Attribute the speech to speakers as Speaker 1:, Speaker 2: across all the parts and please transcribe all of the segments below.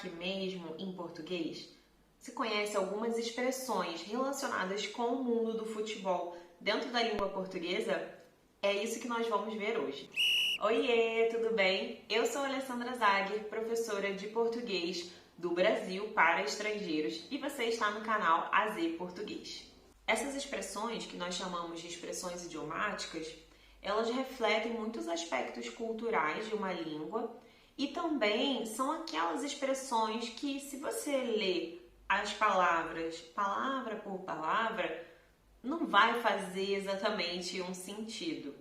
Speaker 1: craque mesmo em português? Você conhece algumas expressões relacionadas com o mundo do futebol dentro da língua portuguesa? É isso que nós vamos ver hoje. Oiê, tudo bem? Eu sou Alessandra Zager, professora de português do Brasil para estrangeiros, e você está no canal AZ Português. Essas expressões, que nós chamamos de expressões idiomáticas, elas refletem muitos aspectos culturais de uma língua e também são aquelas expressões que, se você ler as palavras, palavra por palavra, não vai fazer exatamente um sentido,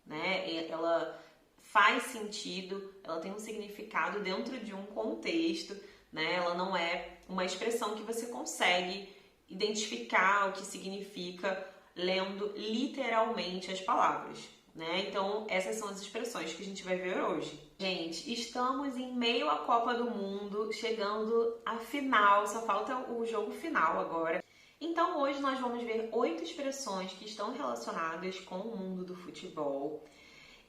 Speaker 1: né? Ela faz sentido, ela tem um significado dentro de um contexto, né? Ela não é uma expressão que você consegue identificar o que significa lendo literalmente as palavras, né? Então, essas são as expressões que a gente vai ver hoje. Gente, estamos em meio à Copa do Mundo, chegando à final, só falta o jogo final agora. Então, hoje nós vamos ver 8 expressões que estão relacionadas com o mundo do futebol.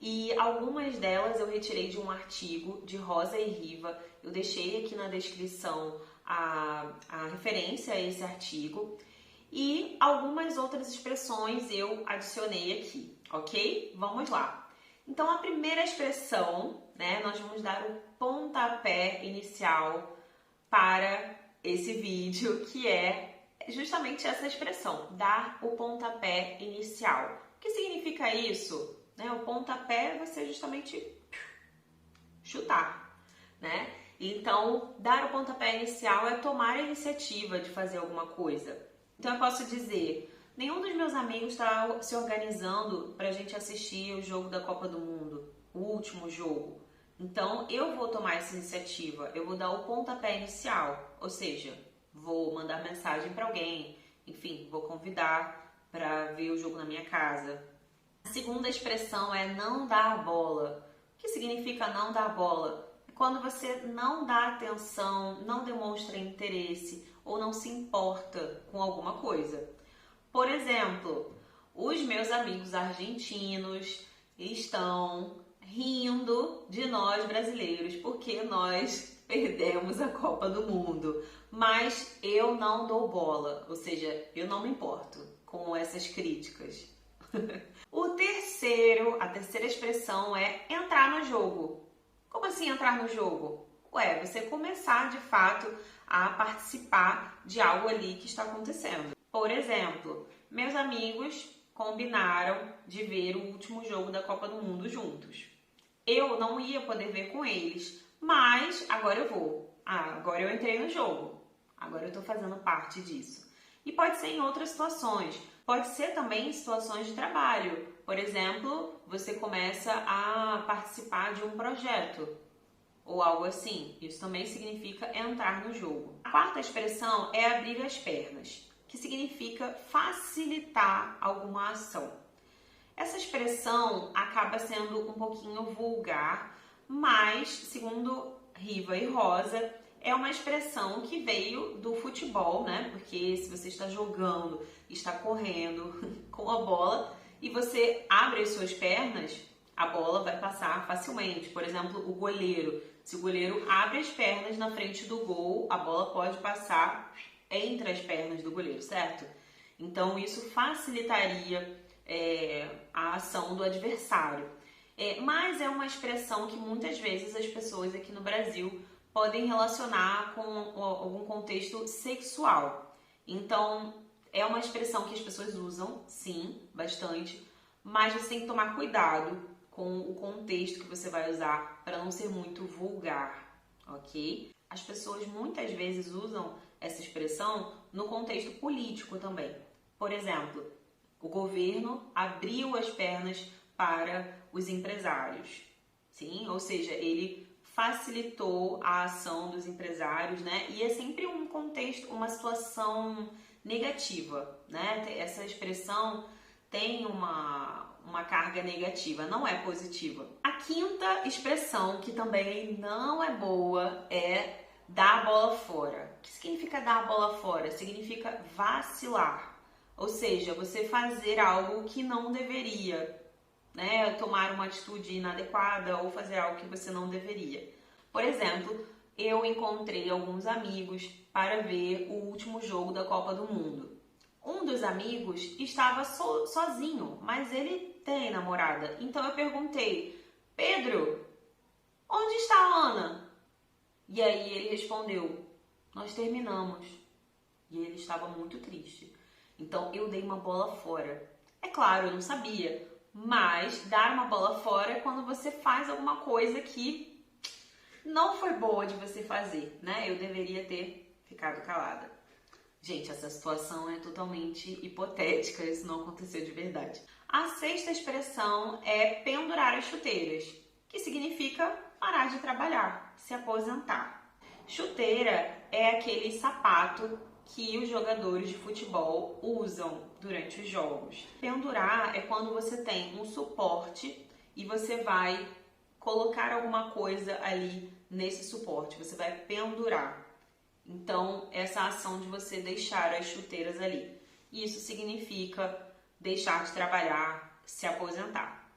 Speaker 1: E algumas delas eu retirei de um artigo de Rosa e Riva. Eu deixei aqui na descrição a referência a esse artigo. E algumas outras expressões eu adicionei aqui, ok? Vamos lá. Então, a primeira expressão, né, nós vamos dar o pontapé inicial para esse vídeo, que é justamente essa expressão, dar o pontapé inicial. O que significa isso? Né? O pontapé é você justamente chutar, né? Então, dar o pontapé inicial é tomar a iniciativa de fazer alguma coisa. Então, eu posso dizer, nenhum dos meus amigos está se organizando para a gente assistir o jogo da Copa do Mundo, o último jogo. Então, eu vou tomar essa iniciativa, eu vou dar o pontapé inicial, ou seja, vou mandar mensagem para alguém, enfim, vou convidar para ver o jogo na minha casa. A segunda expressão é não dar bola. O que significa não dar bola? É quando você não dá atenção, não demonstra interesse ou não se importa com alguma coisa. Por exemplo, os meus amigos argentinos estão rindo de nós brasileiros porque nós perdemos a Copa do Mundo, mas eu não dou bola, ou seja, eu não me importo com essas críticas. A terceira expressão é entrar no jogo. Como assim entrar no jogo? Ué, você começar de fato a participar de algo ali que está acontecendo. Por exemplo, meus amigos combinaram de ver o último jogo da Copa do Mundo juntos. Eu não ia poder ver com eles, mas agora eu vou. Agora eu entrei no jogo. Agora eu estou fazendo parte disso. E pode ser em outras situações. Pode ser também em situações de trabalho. Por exemplo, você começa a participar de um projeto ou algo assim. Isso também significa entrar no jogo. A quarta expressão é abrir as pernas, que significa facilitar alguma ação. Essa expressão acaba sendo um pouquinho vulgar, mas, segundo Riva e Rosa, é uma expressão que veio do futebol, né? Porque se você está jogando, está correndo com a bola e você abre as suas pernas, a bola vai passar facilmente. Por exemplo, o goleiro. Se o goleiro abre as pernas na frente do gol, a bola pode passar entre as pernas do goleiro, certo? Então, isso facilitaria a ação do adversário. Mas é uma expressão que muitas vezes as pessoas aqui no Brasil podem relacionar com algum contexto sexual. Então, é uma expressão que as pessoas usam, sim, bastante, mas você tem que tomar cuidado com o contexto que você vai usar para não ser muito vulgar, ok? As pessoas muitas vezes usam essa expressão no contexto político também. Por exemplo, o governo abriu as pernas para os empresários, sim? Ou seja, ele facilitou a ação dos empresários, né? E é sempre um contexto, uma situação negativa, né? Essa expressão tem uma carga negativa, não é positiva. A quinta expressão, que também não é boa, é dar a bola fora. O que significa dar a bola fora? Significa vacilar, ou seja, você fazer algo que não deveria, né? Tomar uma atitude inadequada ou fazer algo que você não deveria. Por exemplo, eu encontrei alguns amigos para ver o último jogo da Copa do Mundo. Um dos amigos estava sozinho, mas ele tem namorada. Então eu perguntei: Pedro, onde está a Ana? E aí ele respondeu: nós terminamos. E ele estava muito triste. Então eu dei uma bola fora. É claro, eu não sabia, mas dar uma bola fora é quando você faz alguma coisa que não foi boa de você fazer, né? Eu deveria ter ficado calada. Gente, essa situação é totalmente hipotética, isso não aconteceu de verdade. A sexta expressão é pendurar as chuteiras, que significa parar de trabalhar, se aposentar. Chuteira é aquele sapato que os jogadores de futebol usam durante os jogos. Pendurar é quando você tem um suporte e você vai colocar alguma coisa ali nesse suporte, você vai pendurar. Então, essa ação de você deixar as chuteiras ali. Isso significa deixar de trabalhar, se aposentar.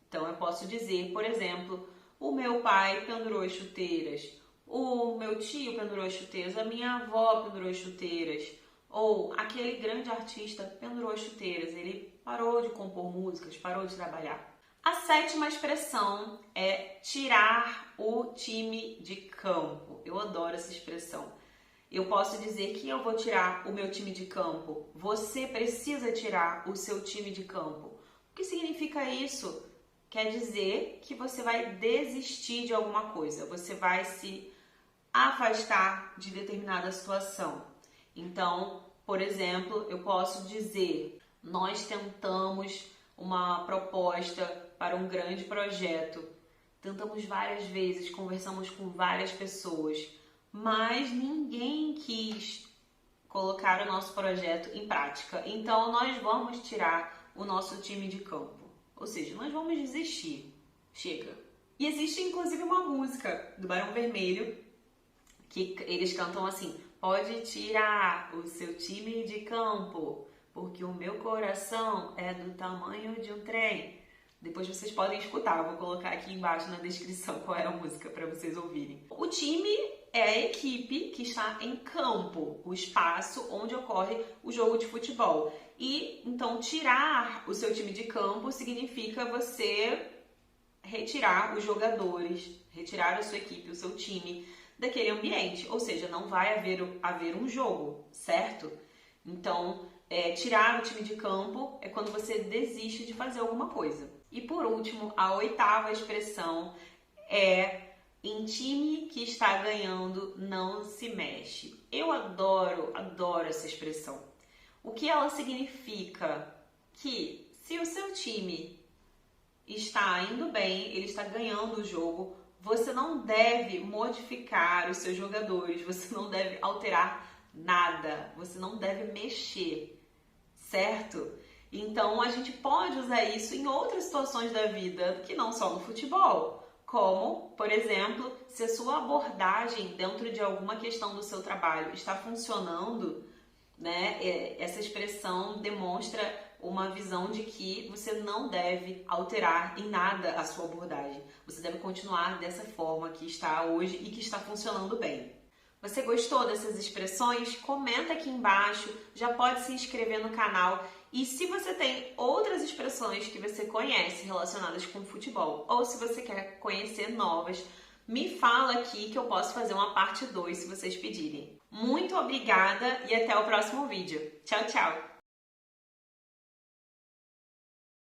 Speaker 1: Então, eu posso dizer, por exemplo, o meu pai pendurou as chuteiras, o meu tio pendurou as chuteiras, a minha avó pendurou as chuteiras, ou aquele grande artista pendurou as chuteiras, ele parou de compor músicas, parou de trabalhar. A sétima expressão é tirar o time de campo. Eu adoro essa expressão. Eu posso dizer que eu vou tirar o meu time de campo. Você precisa tirar o seu time de campo. O que significa isso? Quer dizer que você vai desistir de alguma coisa. Você vai se afastar de determinada situação. Então, por exemplo, eu posso dizer: nós tentamos uma proposta para um grande projeto. Tentamos várias vezes, conversamos com várias pessoas, mas ninguém quis colocar o nosso projeto em prática. Então, nós vamos tirar o nosso time de campo. Ou seja, nós vamos desistir. Chega. E existe, inclusive, uma música do Barão Vermelho que eles cantam assim: pode tirar o seu time de campo, porque o meu coração é do tamanho de um trem. Depois vocês podem escutar, eu vou colocar aqui embaixo na descrição qual é a música para vocês ouvirem. O time é a equipe que está em campo, o espaço onde ocorre o jogo de futebol. E então tirar o seu time de campo significa você retirar os jogadores, retirar a sua equipe, o seu time daquele ambiente. Ou seja, não vai haver um jogo, certo? Então, tirar o time de campo é quando você desiste de fazer alguma coisa. E por último, a oitava expressão é: em time que está ganhando, não se mexe. Eu adoro essa expressão. O que ela significa? Que se o seu time está indo bem, ele está ganhando o jogo, você não deve modificar os seus jogadores, você não deve alterar nada, você não deve mexer, certo? Então a gente pode usar isso em outras situações da vida, que não só no futebol. Como, por exemplo, se a sua abordagem dentro de alguma questão do seu trabalho está funcionando, né? Essa expressão demonstra uma visão de que você não deve alterar em nada a sua abordagem. Você deve continuar dessa forma que está hoje e que está funcionando bem. Você gostou dessas expressões? Comenta aqui embaixo, já pode se inscrever no canal. E se você tem outras expressões que você conhece relacionadas com futebol, ou se você quer conhecer novas, me fala aqui que eu posso fazer uma parte 2 se vocês pedirem. Muito obrigada e até o próximo vídeo. Tchau, tchau!